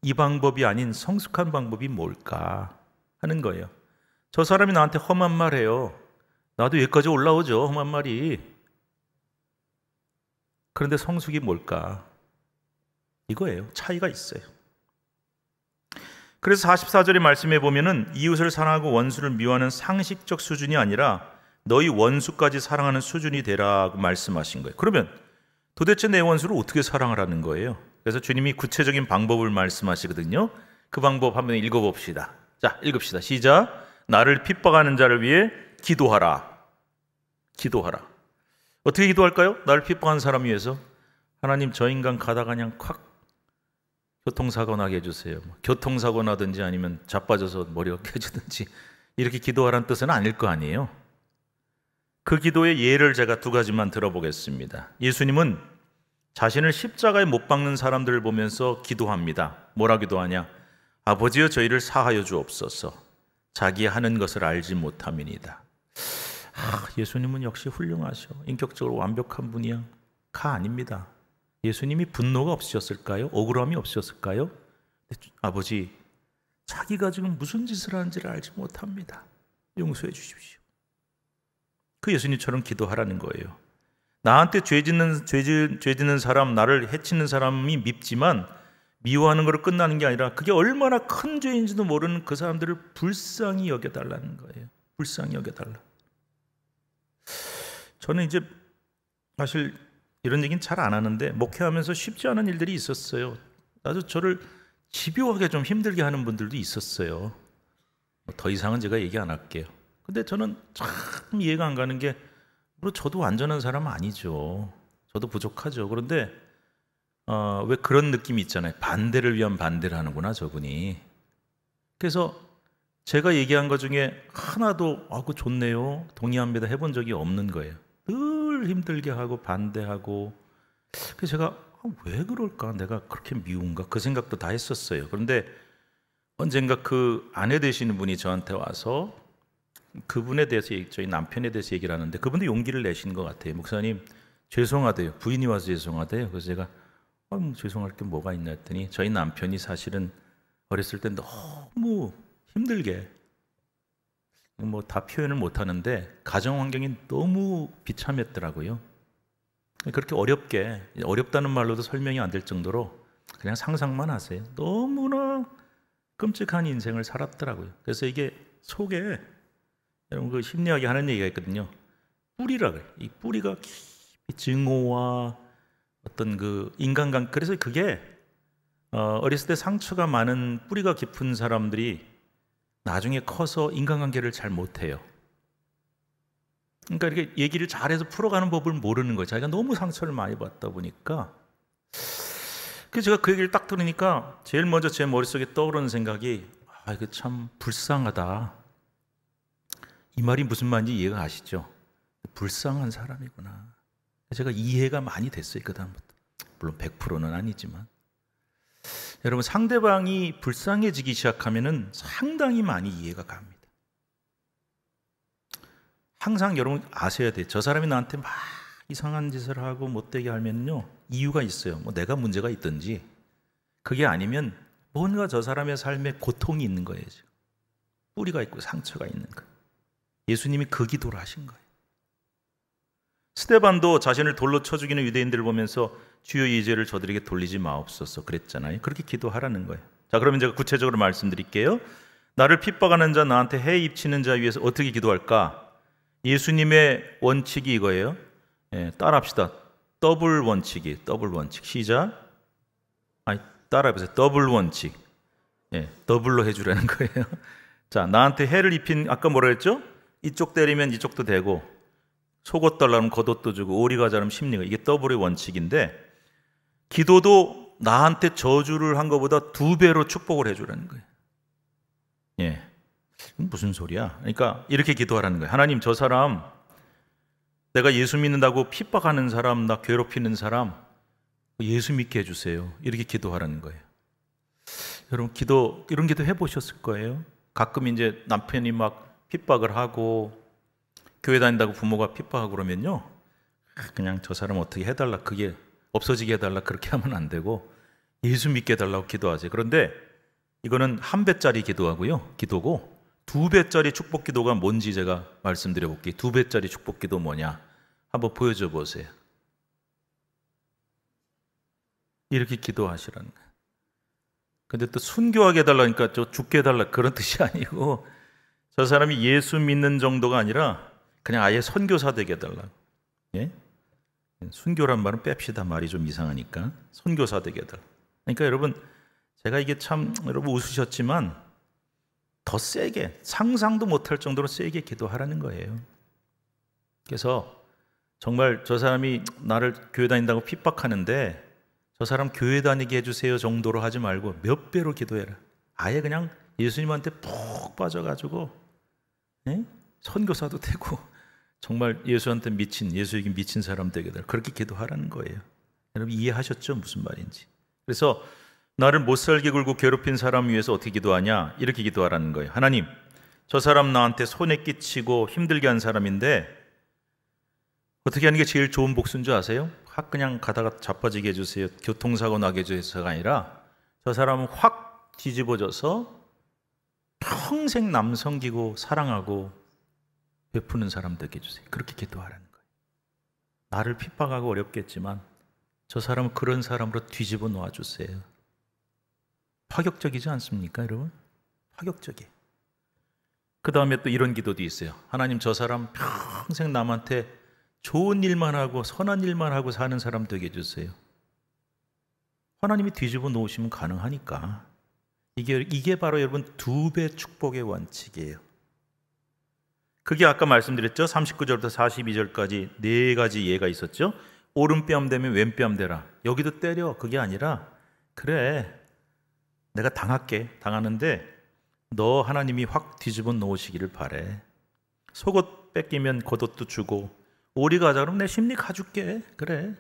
Speaker 1: 이 방법이 아닌 성숙한 방법이 뭘까 하는 거예요. 저 사람이 나한테 험한 말 해요. 나도 여기까지 올라오죠, 험한 말이. 그런데 성숙이 뭘까? 이거예요. 차이가 있어요. 그래서 44절의 말씀에 보면은 이웃을 사랑하고 원수를 미워하는 상식적 수준이 아니라 너희 원수까지 사랑하는 수준이 되라고 말씀하신 거예요. 그러면 도대체 내 원수를 어떻게 사랑하라는 거예요? 그래서 주님이 구체적인 방법을 말씀하시거든요. 그 방법 한번 읽어봅시다. 자, 읽읍시다. 시작. 나를 핍박하는 자를 위해 기도하라. 기도하라. 어떻게 기도할까요? 나를 핍박하는 사람 위해서. 하나님, 저 인간 가다가 그냥 콱 교통사고 나게 해주세요. 교통사고 나든지 아니면 자빠져서 머리가 깨지든지 이렇게 기도하라는 뜻은 아닐 거 아니에요. 그 기도의 예를 제가 두 가지만 들어보겠습니다. 예수님은 자신을 십자가에 못 박는 사람들을 보면서 기도합니다. 뭐라 기도하냐? 아버지여 저희를 사하여 주옵소서. 자기 하는 것을 알지 못함이니이다. 예수님은 역시 훌륭하셔. 인격적으로 완벽한 분이야. 아닙니다. 예수님이 분노가 없으셨을까요? 억울함이 없으셨을까요? 아버지, 자기가 지금 무슨 짓을 하는지를 알지 못합니다. 용서해 주십시오. 그 예수님처럼 기도하라는 거예요. 나한테 죄 짓는 사람, 나를 해치는 사람이 밉지만 미워하는 거로 끝나는 게 아니라 그게 얼마나 큰 죄인지도 모르는 그 사람들을 불쌍히 여겨달라는 거예요. 불쌍히 여겨달라. 저는 이제 사실 이런 얘기는 잘 안 하는데 목회하면서 쉽지 않은 일들이 있었어요. 아주 저를 집요하게 좀 힘들게 하는 분들도 있었어요. 더 이상은 제가 얘기 안 할게요. 근데 저는 참 이해가 안 가는 게, 물론 저도 완전한 사람은 아니죠. 저도 부족하죠. 그런데 왜 그런 느낌이 있잖아요. 반대를 위한 반대를 하는구나 저분이. 그래서 제가 얘기한 것 중에 하나도 그거 좋네요, 동의합니다 해본 적이 없는 거예요. 늘 힘들게 하고 반대하고. 그래서 제가 왜 그럴까, 내가 그렇게 미운가, 그 생각도 다 했었어요. 그런데 언젠가 그 아내 되시는 분이 저한테 와서 그분에 대해서, 저희 남편에 대해서 얘기를 하는데, 그분도 용기를 내신 것 같아요. 목사님 죄송하대요. 부인이 와서 죄송하대요. 그래서 제가 뭐 죄송할 게 뭐가 있나 했더니, 저희 남편이 사실은 어렸을 때 너무 힘들게, 뭐 다 표현을 못 하는데 가정 환경이 너무 비참했더라고요. 그렇게 어렵다는 말로도 설명이 안 될 정도로 그냥 상상만 하세요. 너무나 끔찍한 인생을 살았더라고요. 그래서 이게 속에, 여러분 그 심리학이 하는 얘기가 있거든요. 뿌리라 그래요. 이 뿌리가 깊이 증오와 어떤 그 인간관, 그래서 그게 어렸을 때 상처가 많은 뿌리가 깊은 사람들이 나중에 커서 인간관계를 잘 못해요. 그러니까 이렇게 얘기를 잘해서 풀어가는 법을 모르는 거예요. 자기가 너무 상처를 많이 받다 보니까. 그래서 제가 그 얘기를 딱 들으니까 제일 먼저 제 머릿속에 떠오르는 생각이, 이거 참 불쌍하다. 이 말이 무슨 말인지 이해가 가시죠? 불쌍한 사람이구나. 제가 이해가 많이 됐어요, 그 다음부터. 물론 100%는 아니지만. 여러분, 상대방이 불쌍해지기 시작하면은 상당히 많이 이해가 갑니다. 항상 여러분 아셔야 돼요. 저 사람이 나한테 막 이상한 짓을 하고 못되게 하면요, 이유가 있어요. 뭐 내가 문제가 있든지. 그게 아니면 뭔가 저 사람의 삶에 고통이 있는 거예요. 뿌리가 있고 상처가 있는 거예요. 예수님이 그 기도를 하신 거예요. 스데반도 자신을 돌로 쳐 죽이는 유대인들을 보면서 주여 이 죄를 저들에게 돌리지 마옵소서 그랬잖아요. 그렇게 기도하라는 거예요. 자, 그러면 제가 구체적으로 말씀드릴게요. 나를 핍박하는 자, 나한테 해 입히는 자 위해서 어떻게 기도할까? 예수님의 원칙이 이거예요. 따라합시다. 더블 원칙이, 더블 원칙. 시작. 따라해보세요. 더블 원칙. 더블로 해주라는 거예요. 자, 나한테 해를 입힌, 아까 뭐라 했죠? 이쪽 때리면 이쪽도 되고, 속옷 달라면 겉옷도 주고, 오리가 자르면 심리가. 이게 더블의 원칙인데, 기도도 나한테 저주를 한 것보다 2배로 축복을 해주라는 거예요. 무슨 소리야? 그러니까 이렇게 기도하라는 거예요. 하나님, 저 사람, 내가 예수 믿는다고 핍박하는 사람, 나 괴롭히는 사람, 예수 믿게 해주세요. 이렇게 기도하라는 거예요. 여러분, 이런 기도 해보셨을 거예요. 가끔 이제 남편이 막 핍박을 하고, 교회 다닌다고 부모가 핍박하고 그러면요, 그냥 저 사람 어떻게 해달라, 그게 없어지게 해달라, 그렇게 하면 안 되고 예수 믿게 해달라고 기도하세요. 그런데 이거는 1배짜리 기도고 2배짜리 축복 기도가 뭔지 제가 말씀드려 볼게요. 2배짜리 축복 기도 뭐냐, 한번 보여줘 보세요. 이렇게 기도하시라는 거예요. 근데 또 순교하게 해달라니까 저 죽게 해달라, 그런 뜻이 아니고, 저 사람이 예수 믿는 정도가 아니라 그냥 아예 선교사 되게 해달라고. 순교란 말은 뺍시다. 말이 좀 이상하니까. 선교사 되게 해달라. 그러니까 여러분, 제가 이게 참, 여러분 웃으셨지만 더 세게, 상상도 못할 정도로 세게 기도하라는 거예요. 그래서 정말 저 사람이 나를 교회 다닌다고 핍박하는데 저 사람 교회 다니게 해주세요 정도로 하지 말고 몇 배로 기도해라. 아예 그냥 예수님한테 푹 빠져가지고 선교사도 되고 정말 예수한테 미친, 예수에게 미친 사람 되게 될, 그렇게 기도하라는 거예요. 여러분 이해하셨죠? 무슨 말인지. 그래서 나를 못살게 굴고 괴롭힌 사람 위해서 어떻게 기도하냐? 이렇게 기도하라는 거예요. 하나님, 저 사람 나한테 손에 끼치고 힘들게 한 사람인데 어떻게 하는 게 제일 좋은 복수인 줄 아세요? 확 그냥 가다가 자빠지게 해주세요, 교통사고 나게 해주세요가 아니라 저 사람은 확 뒤집어져서 평생 남 섬기고 사랑하고 베푸는 사람 되게 해주세요. 그렇게 기도하라는 거예요. 나를 핍박하고 어렵겠지만 저 사람은 그런 사람으로 뒤집어 놓아주세요. 파격적이지 않습니까, 여러분? 파격적이에요. 그 다음에 또 이런 기도도 있어요. 하나님, 저 사람 평생 남한테 좋은 일만 하고 선한 일만 하고 사는 사람 되게 해주세요. 하나님이 뒤집어 놓으시면 가능하니까. 이게 바로 여러분 2배 축복의 원칙이에요. 그게 아까 말씀드렸죠. 39절부터 42절까지 4가지 예가 있었죠. 오른뺨 대면 왼뺨 대라. 여기도 때려. 그게 아니라 그래, 내가 당하는데 너 하나님이 확 뒤집어 놓으시기를 바래. 속옷 뺏기면 겉옷도 주고, 오리 가자 그러면 내 심리 가줄게. 그래,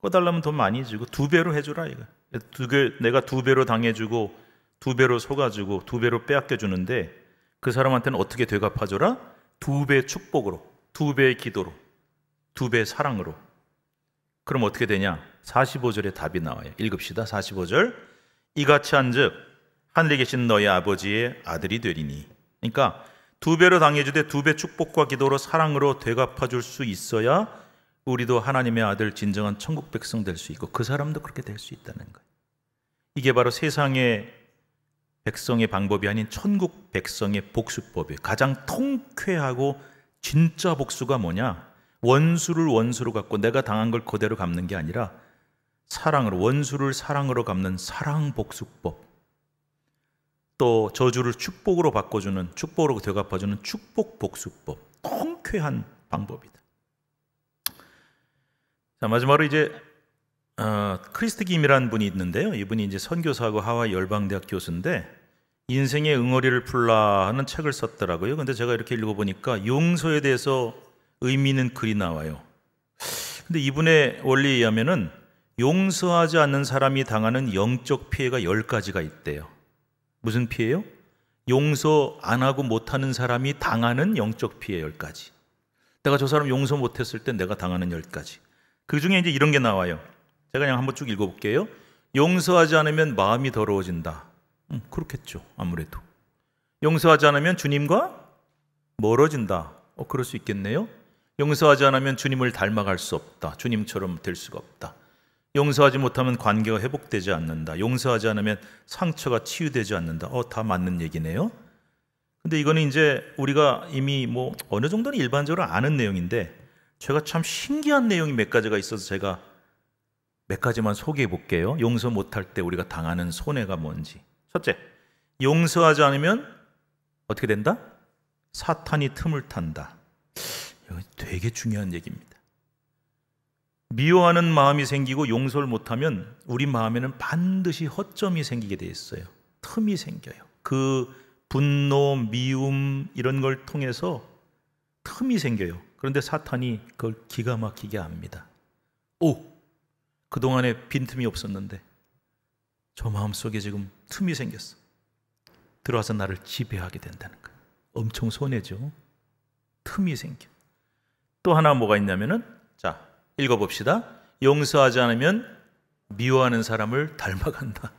Speaker 1: 꺼달라면 돈 많이 주고 2배로 해주라. 이거 내가 2배로 당해주고 2배로 속아주고 2배로 빼앗겨 주는데 그 사람한테는 어떻게 되갚아줘라? 2배의 축복으로, 2배의 기도로, 2배의 사랑으로. 그럼 어떻게 되냐? 45절에 답이 나와요. 읽읍시다. 45절. 이같이 한즉 하늘에 계신 너희 아버지의 아들이 되리니. 그러니까 2배로 당해주되 2배 축복과 기도로 사랑으로 되갚아줄 수 있어야 우리도 하나님의 아들, 진정한 천국 백성 될 수 있고 그 사람도 그렇게 될 수 있다는 거예요. 이게 바로 세상의 백성의 방법이 아닌 천국 백성의 복수법이에요. 가장 통쾌하고 진짜 복수가 뭐냐? 원수를 원수로 갚고 내가 당한 걸 그대로 갚는 게 아니라 사랑으로, 원수를 사랑으로 갚는 사랑 복수법. 또 저주를 축복으로 바꿔주는, 축복으로 되갚아주는 축복 복수법. 통쾌한 방법이다. 자, 마지막으로 이제 크리스트 김이라는 분이 있는데요. 이분이 이제 선교사하고 하와이 열방대학 교수인데 인생의 응어리를 풀라 하는 책을 썼더라고요. 근데 제가 이렇게 읽어보니까 용서에 대해서 의미 있는 글이 나와요. 근데 이분의 원리에 의하면은 용서하지 않는 사람이 당하는 영적 피해가 10가지가 있대요. 무슨 피해요? 용서 안 하고 못하는 사람이 당하는 영적 피해 10가지. 내가 저 사람 용서 못했을 때 내가 당하는 10가지. 그 중에 이제 이런 게 나와요. 제가 그냥 한번 쭉 읽어볼게요. 용서하지 않으면 마음이 더러워진다. 그렇겠죠. 아무래도. 용서하지 않으면 주님과 멀어진다. 그럴 수 있겠네요. 용서하지 않으면 주님을 닮아갈 수 없다. 주님처럼 될 수가 없다. 용서하지 못하면 관계가 회복되지 않는다. 용서하지 않으면 상처가 치유되지 않는다. 다 맞는 얘기네요. 근데 이거는 이제 우리가 이미 뭐 어느 정도는 일반적으로 아는 내용인데 제가 참 신기한 내용이 몇 가지가 있어서 제가 몇 가지만 소개해 볼게요. 용서 못할 때 우리가 당하는 손해가 뭔지. 첫째, 용서하지 않으면 어떻게 된다? 사탄이 틈을 탄다. 이거 되게 중요한 얘기입니다. 미워하는 마음이 생기고 용서를 못하면 우리 마음에는 반드시 허점이 생기게 돼 있어요. 틈이 생겨요. 그 분노, 미움 이런 걸 통해서 틈이 생겨요. 그런데 사탄이 그걸 기가 막히게 합니다. 그동안에 빈틈이 없었는데 저 마음속에 지금 틈이 생겼어. 들어와서 나를 지배하게 된다는 거예요. 엄청 손해죠. 틈이 생겨. 또 하나 뭐가 있냐면은, 자, 읽어봅시다. 용서하지 않으면 미워하는 사람을 닮아간다.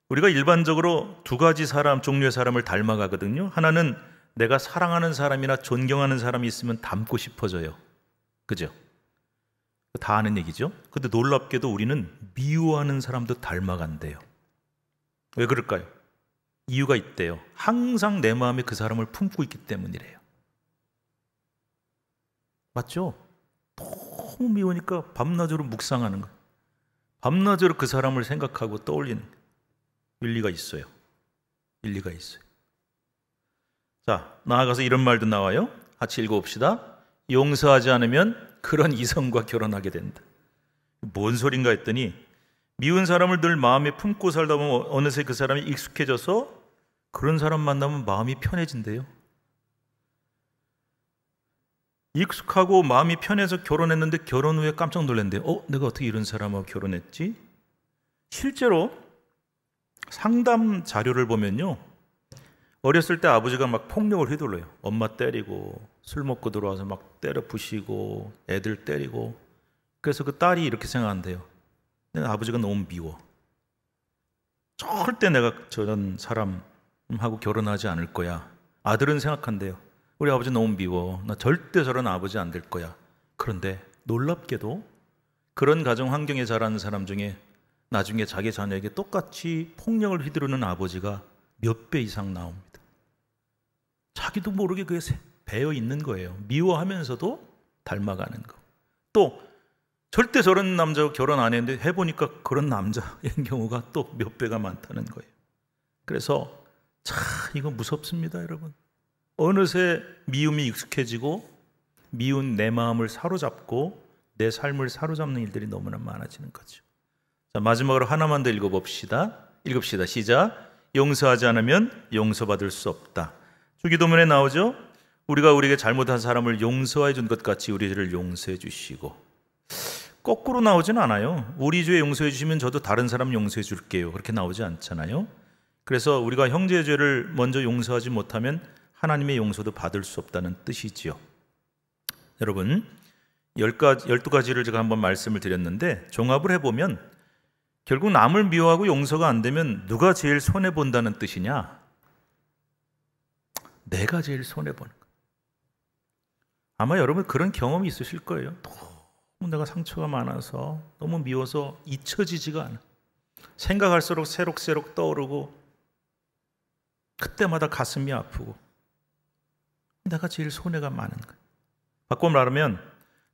Speaker 1: 우리가 일반적으로 2가지 종류의 사람을 닮아가거든요. 하나는 내가 사랑하는 사람이나 존경하는 사람이 있으면 닮고 싶어져요. 그죠? 다 아는 얘기죠. 근데 놀랍게도 우리는 미워하는 사람도 닮아간대요. 왜 그럴까요? 이유가 있대요. 항상 내 마음에 그 사람을 품고 있기 때문이래요. 맞죠? 너무 미우니까 밤낮으로 묵상하는 거예요. 밤낮으로 그 사람을 생각하고 떠올리는 거예요. 일리가 있어요. 일리가 있어요. 자, 나아가서 이런 말도 나와요. 같이 읽어봅시다. 용서하지 않으면 그런 이성과 결혼하게 된다. 뭔 소린가 했더니 미운 사람을 늘 마음에 품고 살다 보면 어느새 그 사람이 익숙해져서 그런 사람 만나면 마음이 편해진대요. 익숙하고 마음이 편해서 결혼했는데 결혼 후에 깜짝 놀랐는데 내가 어떻게 이런 사람하고 결혼했지? 실제로 상담 자료를 보면요, 어렸을 때 아버지가 막 폭력을 휘둘러요. 엄마 때리고 술 먹고 들어와서 막 때려 부시고 애들 때리고. 그래서 그 딸이 이렇게 생각한대요. 내가 아버지가 너무 미워. 절대 내가 저런 사람하고 결혼하지 않을 거야. 아들은 생각한대요. 우리 아버지 너무 미워. 나 절대 저런 아버지 안 될 거야. 그런데 놀랍게도 그런 가정 환경에 자라는 사람 중에 나중에 자기 자녀에게 똑같이 폭력을 휘두르는 아버지가 몇 배 이상 나옵니다. 자기도 모르게 그게 배어 있는 거예요. 미워하면서도 닮아가는 거. 또 절대 저런 남자와 결혼 안 했는데 해보니까 그런 남자인 경우가 또 몇 배가 많다는 거예요. 그래서 참 이거 무섭습니다, 여러분. 어느새 미움이 익숙해지고 미운 내 마음을 사로잡고 내 삶을 사로잡는 일들이 너무나 많아지는 거죠. 자, 마지막으로 하나만 더 읽어봅시다. 시작. 용서하지 않으면 용서받을 수 없다. 주기도문에 나오죠. 우리가 우리에게 잘못한 사람을 용서해 준 것 같이 우리 죄를 용서해 주시고. 거꾸로 나오진 않아요. 우리 죄 용서해 주시면 저도 다른 사람 용서해 줄게요. 그렇게 나오지 않잖아요. 그래서 우리가 형제의 죄를 먼저 용서하지 못하면 하나님의 용서도 받을 수 없다는 뜻이지요. 여러분, 12가지를 제가 한번 말씀을 드렸는데 종합을 해보면 결국 남을 미워하고 용서가 안 되면 누가 제일 손해본다는 뜻이냐? 내가 제일 손해보는 거예요. 아마 여러분 그런 경험이 있으실 거예요. 너무 내가 상처가 많아서 너무 미워서 잊혀지지가 않아. 생각할수록 새록새록 떠오르고 그때마다 가슴이 아프고 내가 제일 손해가 많은 거예요. 바꿔 말하면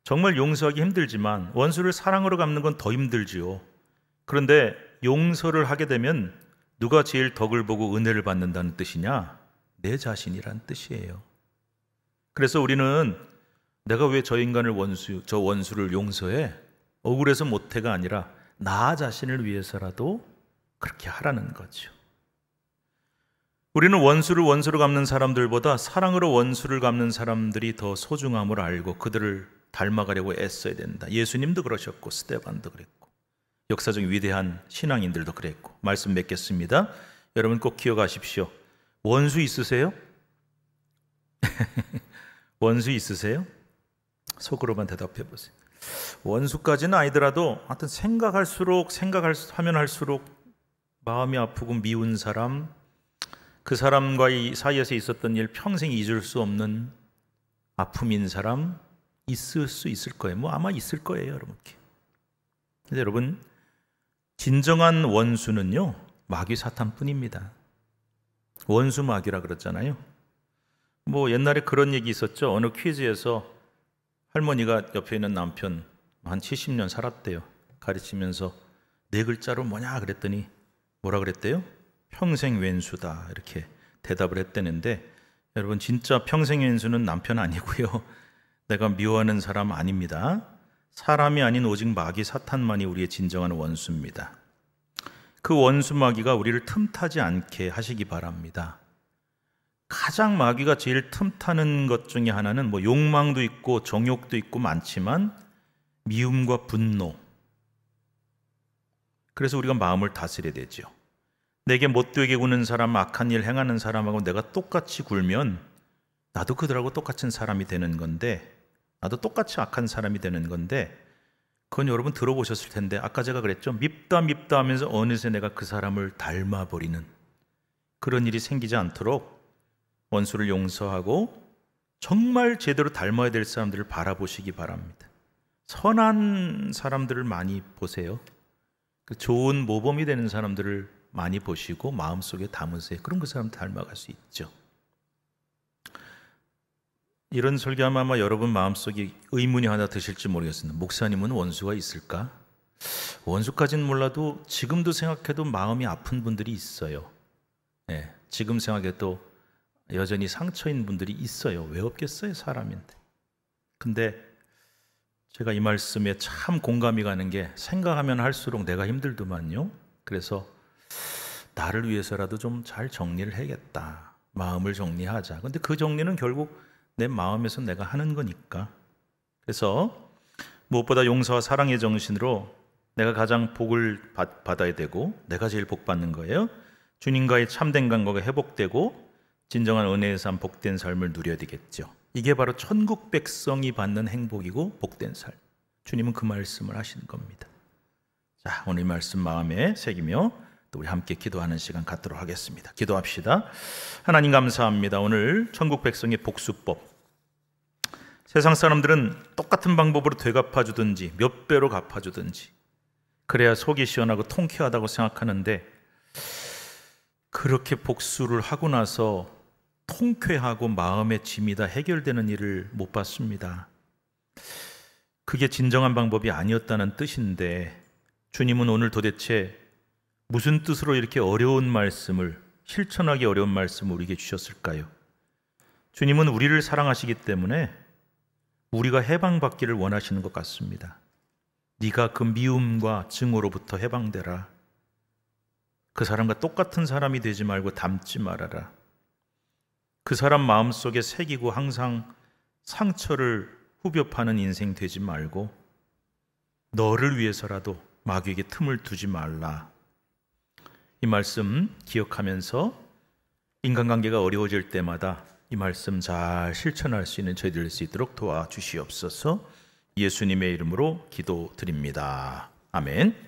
Speaker 1: 정말 용서하기 힘들지만 원수를 사랑으로 갚는 건 더 힘들지요. 그런데 용서를 하게 되면 누가 제일 덕을 보고 은혜를 받는다는 뜻이냐? 내 자신이란 뜻이에요. 그래서 우리는 내가 왜 저 인간을 저 원수를 용서해? 억울해서 못해가 아니라 나 자신을 위해서라도 그렇게 하라는 거죠. 우리는 원수를 원수로 갚는 사람들보다 사랑으로 원수를 갚는 사람들이 더 소중함을 알고 그들을 닮아가려고 애써야 된다. 예수님도 그러셨고 스데반도 그랬고 역사적 위대한 신앙인들도 그랬고. 말씀 맺겠습니다. 여러분 꼭 기억하십시오. 원수 있으세요? 원수 있으세요? 속으로만 대답해 보세요. 원수까지는 아니더라도 하여튼 생각하면 할수록 마음이 아프고 미운 사람, 그 사람과의 사이에서 있었던 일 평생 잊을 수 없는 아픔인 사람 있을 수 있을 거예요. 아마 있을 거예요, 여러분께. 근데 여러분, 진정한 원수는요, 마귀 사탄뿐입니다. 원수 마귀라 그랬잖아요. 옛날에 그런 얘기 있었죠. 어느 퀴즈에서 할머니가 옆에 있는 남편 한 70년 살았대요. 가르치면서 4글자로 뭐냐 그랬더니 뭐라 그랬대요? 평생 왼수다 이렇게 대답을 했다는데, 여러분 진짜 평생 왼수는 남편 아니고요, 내가 미워하는 사람 아닙니다. 사람이 아닌 오직 마귀 사탄만이 우리의 진정한 원수입니다. 그 원수 마귀가 우리를 틈타지 않게 하시기 바랍니다. 가장 마귀가 제일 틈타는 것 중에 하나는 욕망도 있고 정욕도 있고 많지만 미움과 분노. 그래서 우리가 마음을 다스려야 되죠. 내게 못되게 구는 사람, 악한 일 행하는 사람하고 내가 똑같이 굴면 나도 그들하고 똑같은 사람이 되는 건데, 나도 똑같이 악한 사람이 되는 건데, 그건 여러분 들어보셨을 텐데 아까 제가 그랬죠. 밉다 하면서 어느새 내가 그 사람을 닮아버리는 그런 일이 생기지 않도록 원수를 용서하고 정말 제대로 닮아야 될 사람들을 바라보시기 바랍니다. 선한 사람들을 많이 보세요. 좋은 모범이 되는 사람들을 많이 보시고 마음속에 담으세요. 그럼 그 사람 닮아갈 수 있죠. 이런 설교하면 아마 여러분 마음속에 의문이 하나 드실지 모르겠습니다. 목사님은 원수가 있을까? 원수까지는 몰라도 지금도 생각해도 마음이 아픈 분들이 있어요. 네, 지금 생각해도 여전히 상처인 분들이 있어요. 왜 없겠어요, 사람인데. 근데 제가 이 말씀에 참 공감이 가는 게, 생각하면 할수록 내가 힘들더만요. 그래서 나를 위해서라도 좀 잘 정리를 해야겠다. 마음을 정리하자. 근데 그 정리는 결국 내 마음에서 내가 하는 거니까. 그래서 무엇보다 용서와 사랑의 정신으로 내가 가장 복을 받아야 되고, 내가 제일 복 받는 거예요. 주님과의 참된 관계가 회복되고 진정한 은혜의 삶, 복된 삶을 누려야 되겠죠. 이게 바로 천국 백성이 받는 행복이고 복된 삶. 주님은 그 말씀을 하시는 겁니다. 자, 오늘 이 말씀 마음에 새기며 또 우리 함께 기도하는 시간 갖도록 하겠습니다. 기도합시다. 하나님 감사합니다. 오늘 천국 백성의 복수법, 세상 사람들은 똑같은 방법으로 되갚아주든지 몇 배로 갚아주든지 그래야 속이 시원하고 통쾌하다고 생각하는데, 그렇게 복수를 하고 나서 통쾌하고 마음의 짐이 다 해결되는 일을 못 봤습니다. 그게 진정한 방법이 아니었다는 뜻인데 주님은 오늘 도대체 무슨 뜻으로 이렇게 어려운 말씀을, 실천하기 어려운 말씀을 우리에게 주셨을까요? 주님은 우리를 사랑하시기 때문에 우리가 해방받기를 원하시는 것 같습니다. 네가 그 미움과 증오로부터 해방되라. 그 사람과 똑같은 사람이 되지 말고 닮지 말아라. 그 사람 마음속에 새기고 항상 상처를 후벼 파는 인생 되지 말고 너를 위해서라도 마귀에게 틈을 두지 말라. 이 말씀 기억하면서 인간관계가 어려워질 때마다 이 말씀 잘 실천할 수 있는 저희들 될 수 있도록 도와주시옵소서. 예수님의 이름으로 기도드립니다. 아멘.